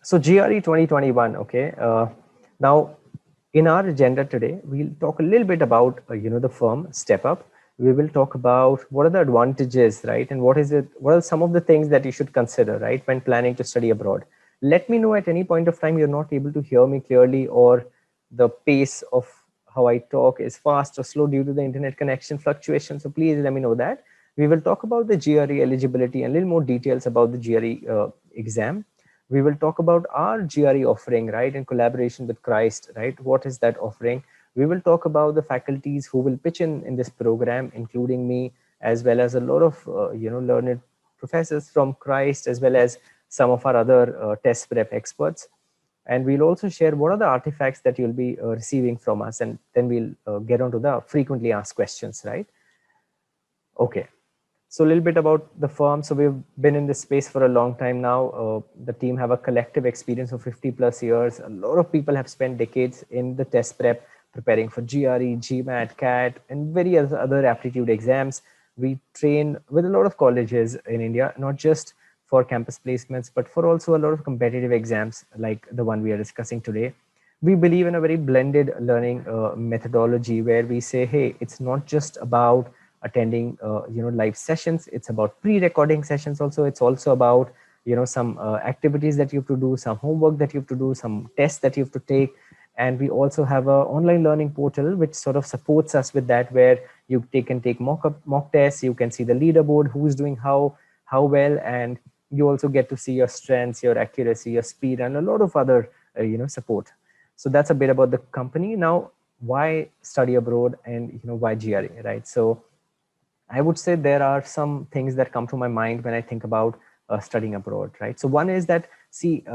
So GRE 2021, okay. Now, in our agenda today, we'll talk a little bit about, the firm Step Up. We will talk about what are the advantages, right? And what are some of the things that you should consider, right, when planning to study abroad. Let me know at any point of time you're not able to hear me clearly, or the pace of how I talk is fast or slow due to the internet connection fluctuation. So please let me know that. We will talk about the GRE eligibility and a little more details about the GRE exam. We will talk about our GRE offering, right, in collaboration with Christ, right? What is that offering? We will talk about the faculties who will pitch in this program, including me, as well as a lot of, learned professors from Christ, as well as some of our other test prep experts. And we'll also share what are the artifacts that you'll be receiving from us. And then we'll get on to the frequently asked questions, right? Okay. So a little bit about the firm. So we've been in this space for a long time now. The team have a collective experience of 50 plus years. A lot of people have spent decades in the test prep, preparing for GRE, GMAT, CAT, and various other aptitude exams. We train with a lot of colleges in India, not just for campus placements, but for also a lot of competitive exams like the one we are discussing today. We believe in a very blended learning methodology where we say, hey, it's not just about attending live sessions, it's about pre-recording sessions also. It's also about some activities that you have to do, some homework that you have to do, some tests that you have to take. And we also have a online learning portal which sort of supports us with that, where can take mock tests, you can see the leaderboard, who's doing how well, and you also get to see your strengths, your accuracy, your speed, and a lot of other support. So that's a bit about the company. Now, why study abroad, and why GRE, right? So I would say there are some things that come to my mind when I think about studying abroad, right? So one is that, see,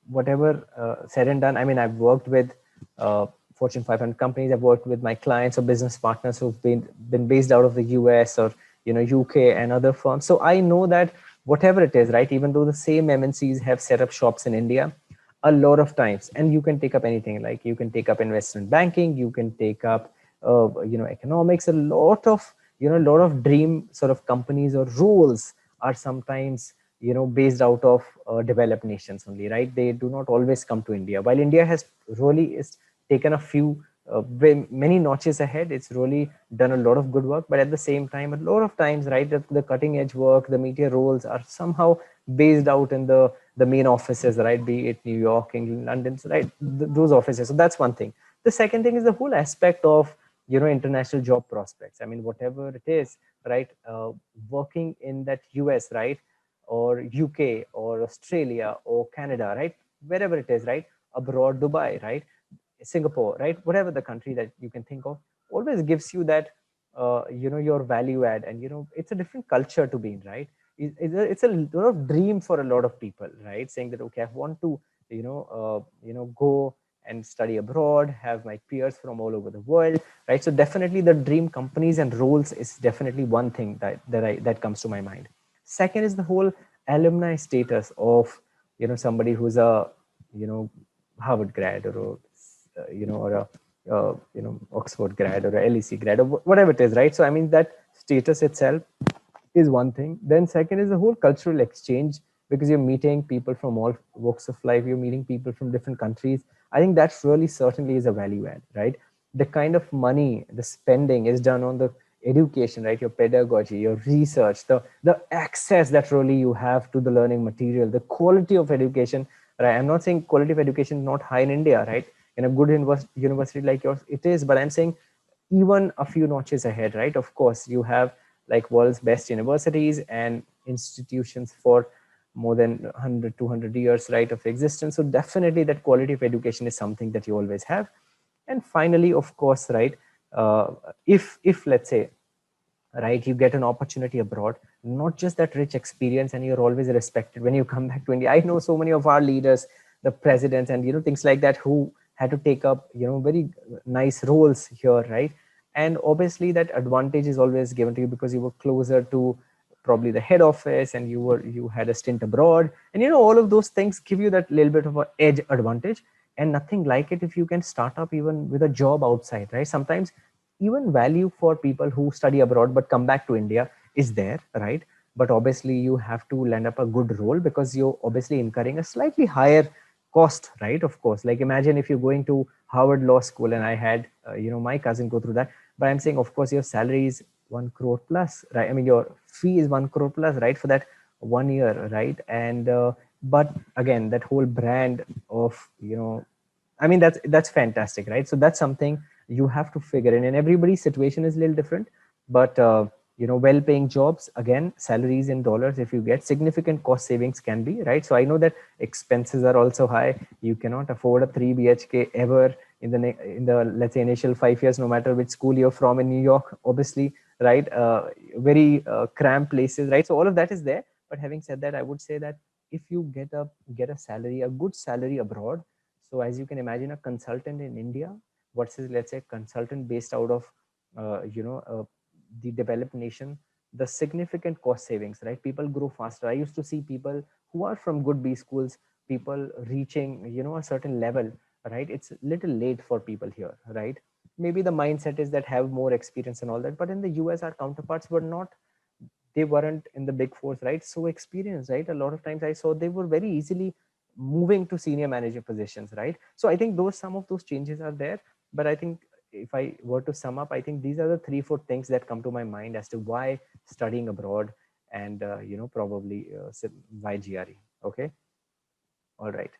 whatever said and done, I mean, I've worked with Fortune 500 companies. I've worked with my clients or business partners who've been based out of the US or UK and other firms. So I know that whatever it is, right, even though the same MNCs have set up shops in India, a lot of times, and you can take up anything, like you can take up investment banking, you can take up economics. A lot of a lot of dream sort of companies or roles are sometimes based out of developed nations only, right? They do not always come to India. While India has really is taken a few many notches ahead, it's really done a lot of good work, but at the same time, a lot of times, right, the cutting edge work, the meteor roles are somehow based out in the main offices, right? Be it New York, England, London, so, right? Those offices. So that's one thing. The second thing is the whole aspect of international job prospects. I mean, whatever it is, right? Working in that US, right, or UK or Australia or Canada, right, wherever it is, right, abroad, Dubai, right, Singapore, right, whatever the country that you can think of, always gives you that your value add. And it's a different culture to be in, right? It's a lot of dream for a lot of people, right, saying that, okay, I want to go and study abroad, have my peers from all over the world, right? So definitely the dream companies and roles is definitely one thing that comes to my mind. Second is the whole alumni status of somebody who's a Harvard grad, or or a Oxford grad, or a LEC grad, or whatever it is, right? So I mean, that status itself is one thing. Then second is the whole cultural exchange, because you're meeting people from all walks of life, you're meeting people from different countries. I think that really certainly is a value add, right? The kind of money, the spending is done on the education, right? Your pedagogy, your research, the access that really you have to the learning material, the quality of education, right? I'm not saying quality of education is not high in India, right? In a good university like yours, it is, but I'm saying even a few notches ahead, right? Of course, you have like world's best universities and institutions for more than 100 200 years, right, of existence. So definitely that quality of education is something that you always have. And finally, of course, right, uh, if let's say, right, you get an opportunity abroad, not just that rich experience and you're always respected when you come back to India. I know so many of our leaders, the presidents, and things like that, who had to take up very nice roles here, right? And obviously that advantage is always given to you because you were closer to probably the head office, and you had a stint abroad, and all of those things give you that little bit of an edge advantage. And nothing like it if you can start up even with a job outside, right? Sometimes even value for people who study abroad but come back to India is there, right? But obviously you have to land up a good role, because you're obviously incurring a slightly higher cost, right? Of course, like imagine if you're going to Harvard Law School, and I had my cousin go through that. But I'm saying, of course, your salary is 1 crore plus, right? I mean, your fee is 1 crore plus, right, for that 1 year, right? And but again, that whole brand of, I mean, that's fantastic, right? So that's something you have to figure in, and everybody's situation is a little different. But well-paying jobs, again, salaries in dollars, if you get significant cost savings can be, right? So I know that expenses are also high. You cannot afford a 3 BHK ever in the let's say initial 5 years, no matter which school you're from in New York, obviously, right? Very cramped places, right? So all of that is there. But having said that, I would say that if you get a salary, a good salary abroad, so as you can imagine, a consultant in India versus, let's say, a consultant based out of the developed nation, the significant cost savings, right? People grow faster. I used to see people who are from good B schools, people reaching, a certain level, right? It's a little late for people here, right? Maybe the mindset is that have more experience and all that, but in the US, our counterparts were not, they weren't in the big fours, right? So experienced, right? A lot of times I saw they were very easily moving to senior manager positions, right? So I think some of those changes are there. But I think if I were to sum up, I think these are the 3 4 things that come to my mind as to why studying abroad, and probably why GRE. Okay. All right.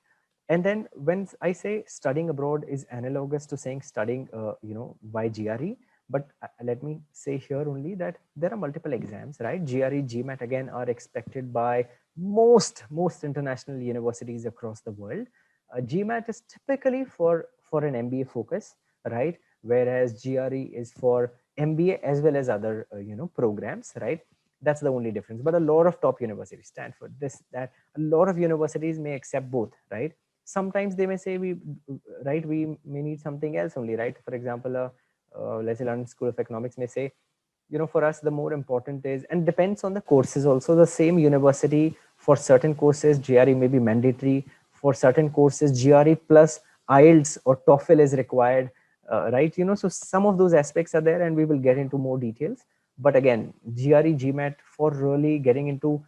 And then when I say studying abroad is analogous to saying studying, by GRE, but let me say here only that there are multiple exams, right? GRE, GMAT again are expected by most international universities across the world. GMAT is typically for an MBA focus, right? Whereas GRE is for MBA as well as other programs, right? That's the only difference. But a lot of top universities, Stanford, this, that, a lot of universities may accept both, right? Sometimes they may say we may need something else only, right? For example, let's say London School of Economics may say, for us the more important is, and depends on the courses also, the same university, for certain courses GRE may be mandatory, for certain courses GRE plus IELTS or TOEFL is required, right? So some of those aspects are there, and we will get into more details. But again, GRE, GMAT for really getting into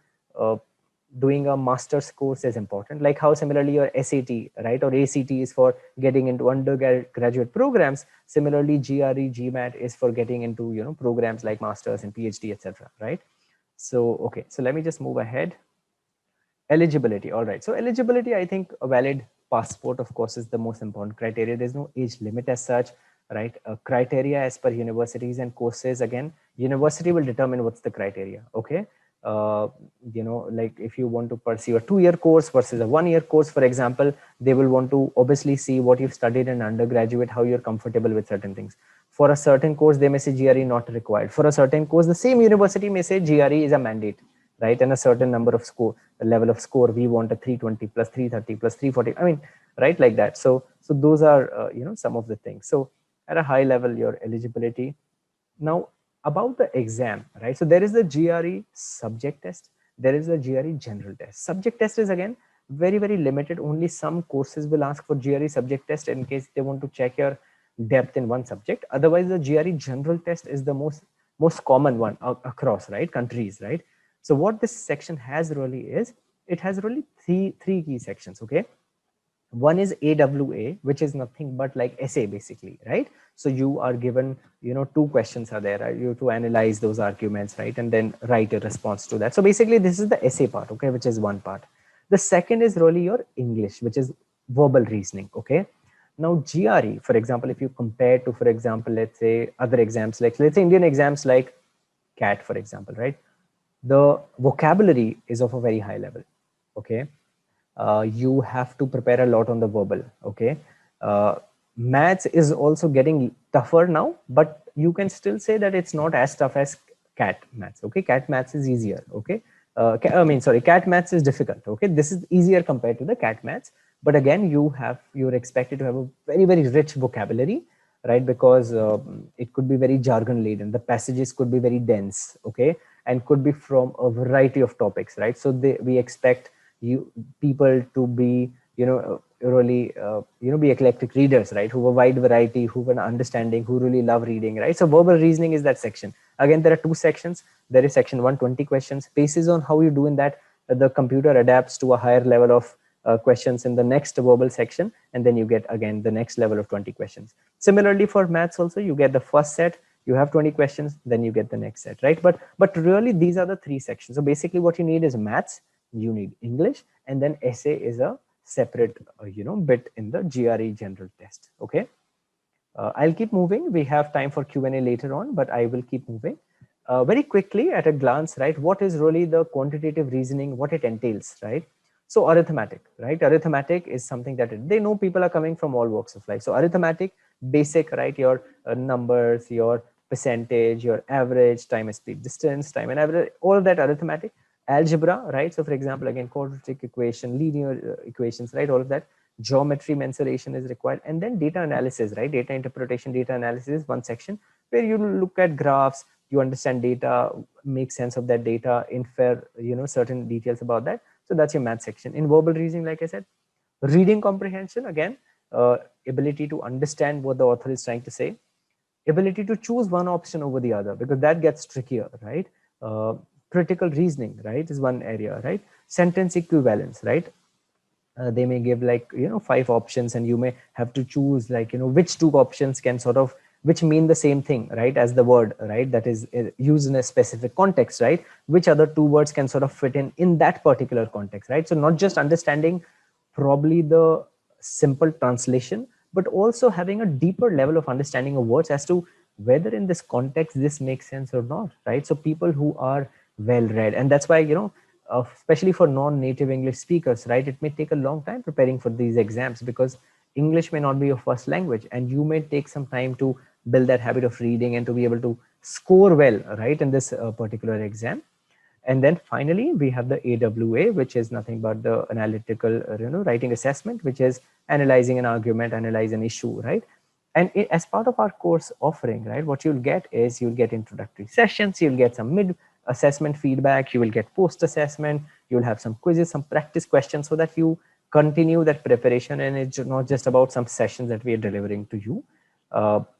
doing a master's course is important. Like how similarly your SAT, right, or ACT is for getting into undergraduate programs. Similarly, GRE, GMAT is for getting into programs like masters and PhD, etc. Right? So okay, so let me just move ahead. Eligibility. All right. So eligibility, I think a valid passport, of course, is the most important criteria. There's no age limit as such, right? Criteria as per universities and courses. Again, university will determine what's the criteria. Okay. Like if you want to pursue a 2-year course versus a 1-year course, for example, they will want to obviously see what you've studied in undergraduate, how you're comfortable with certain things. For a certain course, they may say GRE not required. For a certain course, the same university may say GRE is a mandate, right? And a certain number of score, a level of score, we want a 320 plus 330 plus 340. I mean, right, like that. So those are some of the things. So at a high level, your eligibility. Now about the exam, right? So there is the GRE subject test. There is the GRE general test. Subject test is again very, very limited. Only some courses will ask for GRE subject test in case they want to check your depth in one subject. Otherwise, the GRE general test is the most common one across, right, countries, right? So what this section has really is, it has really three key sections. Okay. One is AWA, which is nothing but like essay basically, right? So you are given, 2 questions are there, right? You have to analyze those arguments, right? And then write a response to that. So basically this is the essay part, okay, which is one part. The second is really your English, which is verbal reasoning, okay? Now GRE, for example, if you compare to, for example, let's say other exams, like let's say Indian exams like CAT, for example, right? The vocabulary is of a very high level, okay? You have to prepare a lot on the verbal, okay? Maths is also getting tougher now, but you can still say that it's not as tough as CAT maths, okay? CAT maths is easier, okay? CAT maths is difficult, okay? This is easier compared to the CAT maths, but again, you're expected to have a very, very rich vocabulary, right? Because it could be very jargon laden. The passages could be very dense, okay? And could be from a variety of topics, right? So we expect people to be really be eclectic readers, right? Who have a wide variety, who have an understanding, who really love reading, right? So verbal reasoning is that section. Again, there are 2 sections. There is section 1, 20 questions. Basis on how you do in that, the computer adapts to a higher level of questions in the next verbal section, and then you get again the next level of 20 questions. Similarly for maths also, you get the first set, you have 20 questions, then you get the next set, right? But really these are the three sections. So basically what you need is maths, you need English, and then essay is a separate bit in the GRE general test. Okay, I'll keep moving. We have time for Q&A later on, but I will keep moving. Very quickly at a glance, right? What is really the quantitative reasoning, what it entails, right? So arithmetic, right? Arithmetic is something that they know people are coming from all walks of life. So arithmetic, basic, right? Your numbers, your percentage, your average, time and speed distance, time and average, all of that arithmetic. Algebra, right? So for example, again, quadratic equation, linear equations, right? All of that. Geometry mensuration is required, and then data analysis, right? Data interpretation, data analysis is one section where you look at graphs, you understand data, make sense of that data, infer certain details about that. So that's your math section. In verbal reasoning, like I said, reading comprehension, again, ability to understand what the author is trying to say, ability to choose one option over the other, because that gets trickier, right? Critical reasoning, right, is one area, right? Sentence equivalence, right? They may give like 5 options, and you may have to choose like which 2 options can sort of which mean the same thing, right, as the word, right, that is used in a specific context, right? Which other 2 words can sort of fit in that particular context, right? So not just understanding probably the simple translation, but also having a deeper level of understanding of words as to whether in this context this makes sense or not, right? So people who are well read, and that's why especially for non-native English speakers, right, it may take a long time preparing for these exams, because English may not be your first language, and you may take some time to build that habit of reading and to be able to score well, right, in this particular exam. And then finally, we have the AWA, which is nothing but the analytical, writing assessment, which is analyzing an argument, analyze an issue, right? And as part of our course offering, right, what you'll get is you'll get introductory sessions, you'll get some mid assessment feedback, you will get post assessment, you'll have some quizzes, some practice questions, so that you continue that preparation. And it's not just about some sessions that we are delivering to you.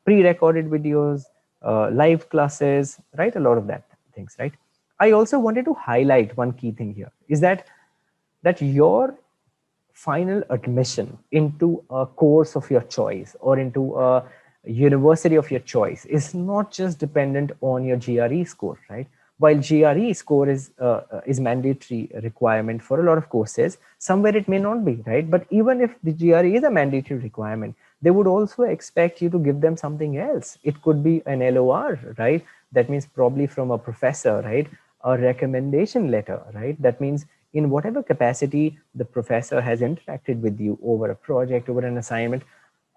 Pre-recorded videos, live classes, right? A lot of that things, right? I also wanted to highlight one key thing here is that your final admission into a course of your choice or into a university of your choice is not just dependent on your GRE score, right? While GRE score is mandatory requirement for a lot of courses, somewhere it may not be, right? But even if the GRE is a mandatory requirement, they would also expect you to give them something else. It could be an LOR, right? That means probably from a professor, right? A recommendation letter, right? That means in whatever capacity the professor has interacted with you over a project, over an assignment,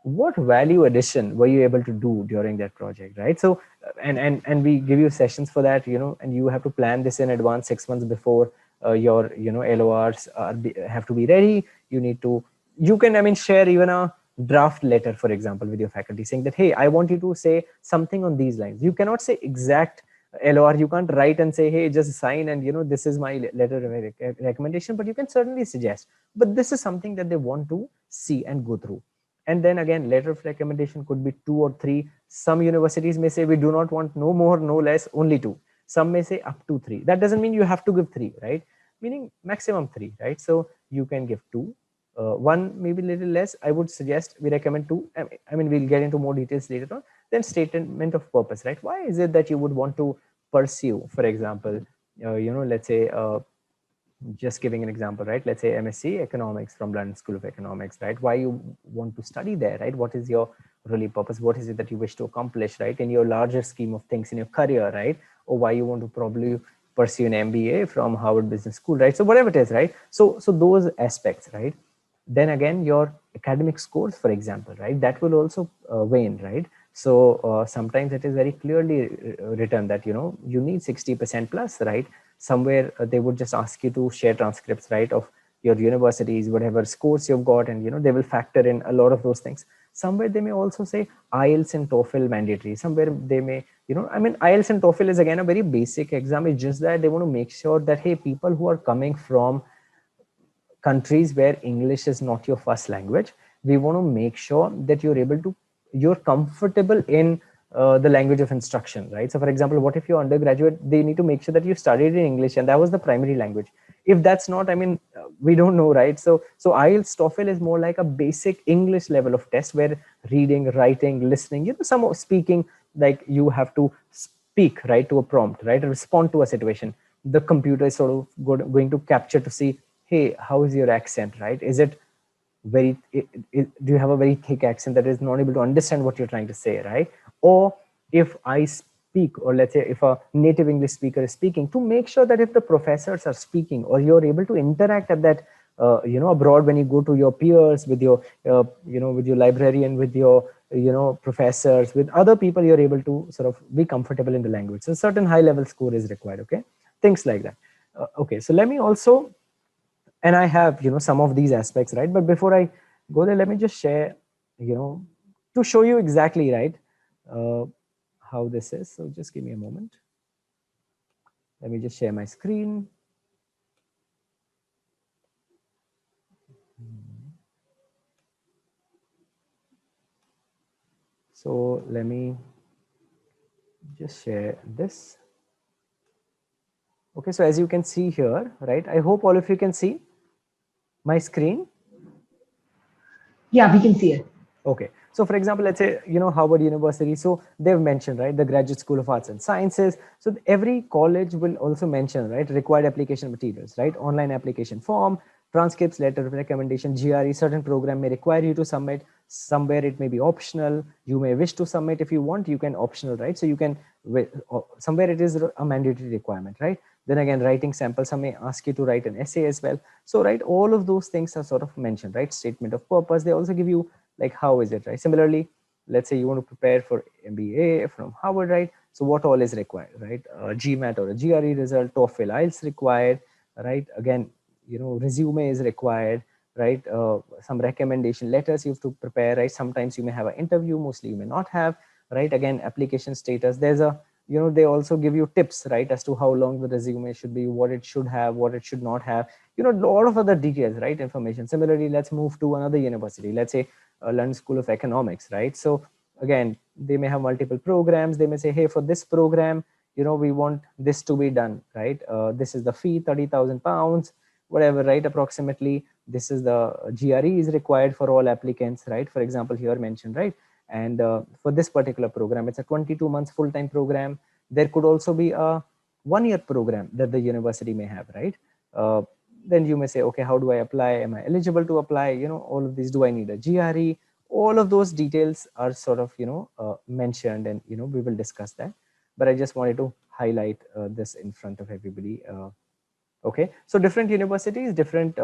what value addition were you able to do during that project, right? So and we give you sessions for that, and you have to plan this in advance 6 months before your LORs have to be ready. You can share even a draft letter, for example, with your faculty saying that, hey, I want you to say something on these lines. You cannot say exact LOR. You can't write and say, hey, just sign and this is my letter of recommendation, but you can certainly suggest. But this is something that they want to see and go through. And then again, letter of recommendation could be 2 or 3. Some universities may say we do not want no more, no less, only 2. Some may say up to 3. That doesn't mean you have to give 3, right? Meaning maximum 3, right? So you can give 2. 1 maybe a little less. I would suggest we recommend 2. We'll get into more details later on. Then statement of purpose, right? Why is it that you would want to pursue, for example, let's say just giving an example, right? Let's say MSc Economics from London School of Economics, right? Why you want to study there, right? What is your really purpose? What is it that you wish to accomplish, right? In your larger scheme of things in your career, right? Or why you want to probably pursue an MBA from Harvard Business School, right? So whatever it is, right? So those aspects, right? Then again, your academic scores, for example, right? That will also wane, right? So sometimes it is very clearly written that, you need 60% plus, right? Somewhere they would just ask you to share transcripts, right, of your universities, whatever scores you've got, and they will factor in a lot of those things. Somewhere they may also say IELTS and TOEFL mandatory. Somewhere they may, IELTS and TOEFL is again a very basic exam. It's just that they want to make sure that, hey, people who are coming from countries where English is not your first language, we want to make sure that you're comfortable in the language of instruction, right? So for example, what if you're undergraduate, they need to make sure that you studied in English and that was the primary language. if that's not, I mean, we don't know, right? So IELTS TOEFL is more like a basic English level of test where reading, writing, listening, some of speaking, like you have to speak right to a prompt, right, respond to a situation. The computer is sort of going to capture to see, hey, how is your accent, right? Is it very do you have a very thick accent that is not able to understand what you're trying to say, right? Or if I speak, or let's say if a native English speaker is speaking, to make sure that if the professors are speaking, or you're able to interact at that abroad, when you go to your peers, with your with your librarian, with your professors, with other people, you're able to sort of be comfortable in the language. So certain high level score is required, okay, things like that. Okay, so let me also, and I have some of these aspects, right? But before I go there, let me just share, to show you exactly, right, uh, how this is. So just give me a moment. Let me just share my screen. So let me just share this. Okay, so as you can see here, right, I hope all of you can see my screen. Yeah, we can see it. Okay, so for example, let's say, Harvard University, so they've mentioned, right, the Graduate School of Arts and Sciences. So every college will also mention, right, required application materials, right, online application form, transcripts, letter of recommendation, GRE. Certain program may require you to submit, somewhere it may be optional. You may wish to submit. If you want, you can optional, right? So you can, somewhere it is a mandatory requirement, right? Then again, writing samples, some may ask you to write an essay as well. So, right, all of those things are sort of mentioned, right? Statement of purpose. They also give you, like, how is it, right? Similarly, let's say you want to prepare for MBA from Harvard, right? So what all is required, right? GMAT or a GRE result, TOEFL, IELTS required, right? Again, resume is required, right? Some recommendation letters you have to prepare, right? Sometimes you may have an interview, mostly you may not have, right? Again, application status. There's a, they also give you tips, right, as to how long the resume should be, what it should have, what it should not have, a lot of other details, right? Information. Similarly, let's move to another university. Let's say London School of Economics, right? So again, they may have multiple programs. They may say, hey, for this program, we want this to be done, right? This is the fee, £30,000, whatever, right? Approximately, this is the GRE is required for all applicants, right? For example, here mentioned, right? And for this particular program, it's a 22 months full-time program. There could also be a 1-year program that the university may have, right? Then you may say, okay, how do I apply? Am I eligible to apply? All of these. Do I need a GRE? All of those details are sort of mentioned, and we will discuss that. But I just wanted to highlight this in front of everybody. Okay, so different universities, different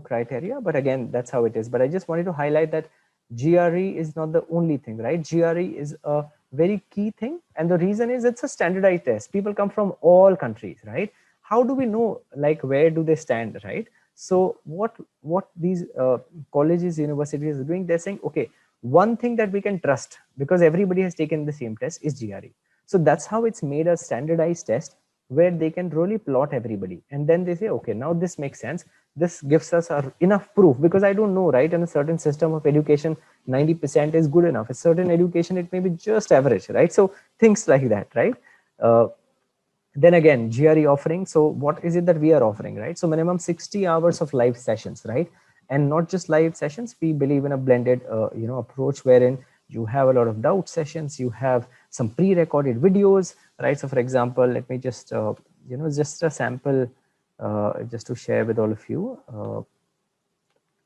criteria, but again, that's how it is. But I just wanted to highlight that GRE is not the only thing, right? GRE is a very key thing, and the reason is it's a standardized test. People come from all countries, right? How do we know, like, where do they stand, right? So what these colleges, universities are doing, they're saying, okay, one thing that we can trust, because everybody has taken the same test, is GRE. So that's how it's made a standardized test where they can really plot everybody, and then they say, okay, now this makes sense. This gives us enough proof, because I don't know, right, in a certain system of education 90% is good enough. A certain education, it may be just average, right? So things like that, right? uh, then again, GRE offering. So what is it that we are offering, right? So minimum 60 hours of live sessions, right? And not just live sessions, we believe in a blended approach, wherein you have a lot of doubt sessions, you have some pre-recorded videos, right? So for example, let me just just a sample, just to share with all of you,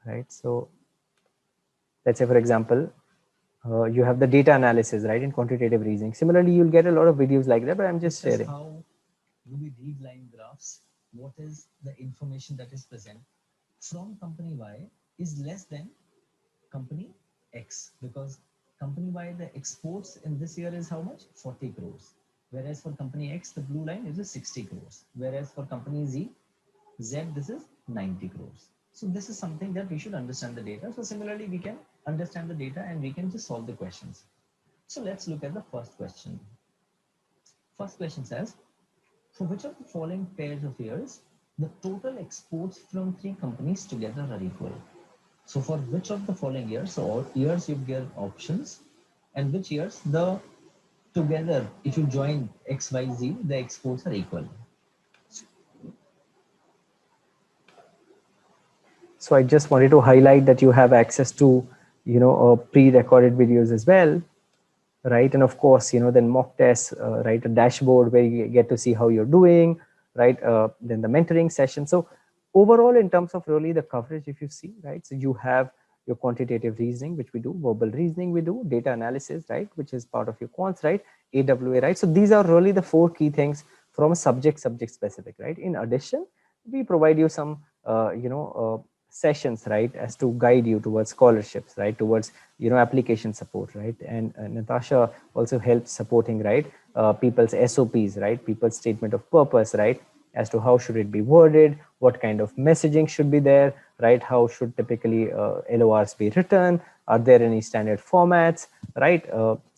right? So let's say, for example, you have the data analysis, right, in quantitative reasoning. Similarly, you'll get a lot of videos like that, but I'm just sharing. How do we read line graphs? What is the information that is present from company Y is less than company X, because company Y, the exports in this year is how much? 40 crores. Whereas for company X, the blue line is 60 crores. Whereas for company Z, this is 90 crores. So this is something that we should understand the data. So similarly, we can understand the data and we can just solve the questions. So let's look at the first question. First question says, for which of the following pairs of years the total exports from three companies together are equal? So for which of the following years, so all years you get options, and which years the together, if you join X, Y, Z, the exports are equal. So I just wanted to highlight that you have access to, pre-recorded videos as well, right? And of course, then mock tests, right? A dashboard where you get to see how you're doing, right? Then the mentoring session. So overall, in terms of really the coverage, if you see, right? So you have your quantitative reasoning, which we do, verbal reasoning, we do, data analysis, right? Which is part of your quants, right? AWA, right? So these are really the four key things from a subject specific, right? In addition, we provide you some, sessions, right, as to guide you towards scholarships, right, towards application support, right. And Natasha also helps supporting, right, people's SOPs, right, people's statement of purpose, right, as to how should it be worded, what kind of messaging should be there, right, how should typically LORs be written, are there any standard formats, right,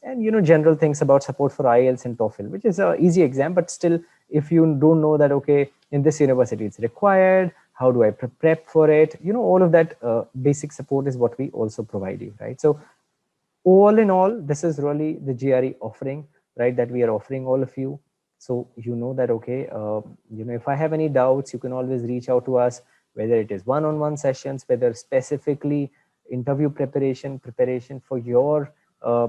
and general things about support for IELTS and TOEFL, which is a easy exam, but still, if you don't know that, okay, in this university it's required, how do I prep for it, all of that basic support is what we also provide you, right. So all in all, this is really the GRE offering, right, that we are offering all of you. So that, okay, if I have any doubts, you can always reach out to us, whether it is one-on-one sessions, whether specifically interview preparation for your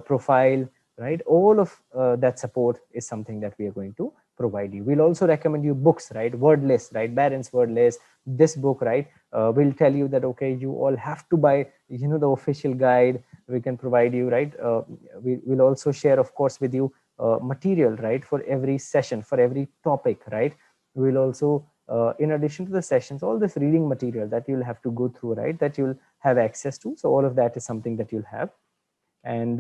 profile, right. All of that support is something that we are going to provide you. We'll also recommend you books, right, word list, right, Barron's word list, this book, right, will tell you that, okay, you all have to buy, the official guide. We can provide you, right, we will also share, of course, with you material, right, for every session, for every topic, right. We will also, in addition to the sessions, all this reading material that you'll have to go through, right, that you'll have access to. So all of that is something that you'll have. And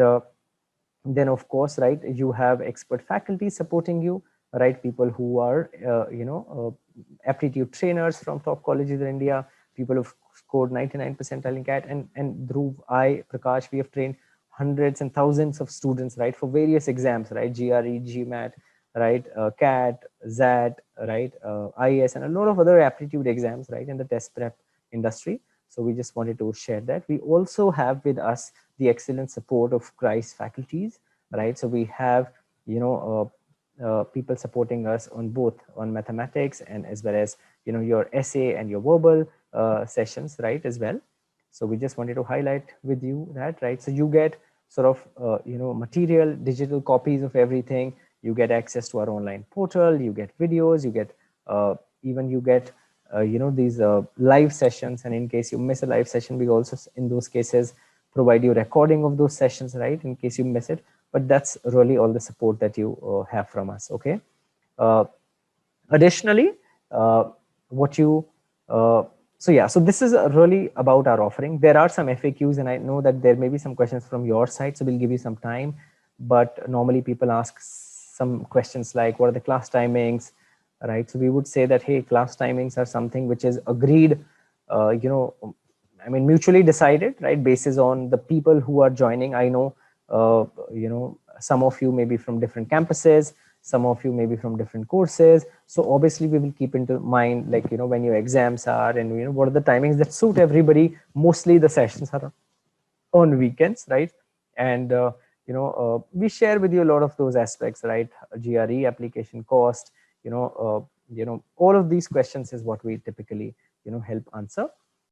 then, of course, right, you have expert faculty supporting you, right, people who are aptitude trainers from top colleges in India, people who've scored 99 percentile in CAT, and Dhruv, Prakash, we have trained hundreds and thousands of students, right, for various exams, right, GRE, GMAT, right, CAT, ZAT, right, IAS, and a lot of other aptitude exams, right, in the test prep industry. So we just wanted to share that. We also have with us the excellent support of Christ faculties, right? So we have, people supporting us on both on mathematics and as well as, your essay and your verbal sessions, right, as well. So we just wanted to highlight with you that, right? So you get sort of, material, digital copies of everything. You get access to our online portal, you get videos, you get, even you get, these live sessions. And in case you miss a live session, we also, in those cases, provide you recording of those sessions, right, in case you miss it. But that's really all the support that you have from us, okay? Uh, Additionally, what you so yeah, so this is really about our offering. There are some FAQs, and I know that there may be some questions from your side, so we'll give you some time. But normally people ask some questions like, what are the class timings, right? So we would say that, hey, class timings are something which is agreed, I mean, mutually decided, right, basis on the people who are joining. I know, some of you may be from different campuses, some of you may be from different courses. So obviously we will keep into mind, like, when your exams are, and, what are the timings that suit everybody. Mostly the sessions are on weekends, right? And, we share with you a lot of those aspects, right? GRE application cost, all of these questions is what we typically, help answer.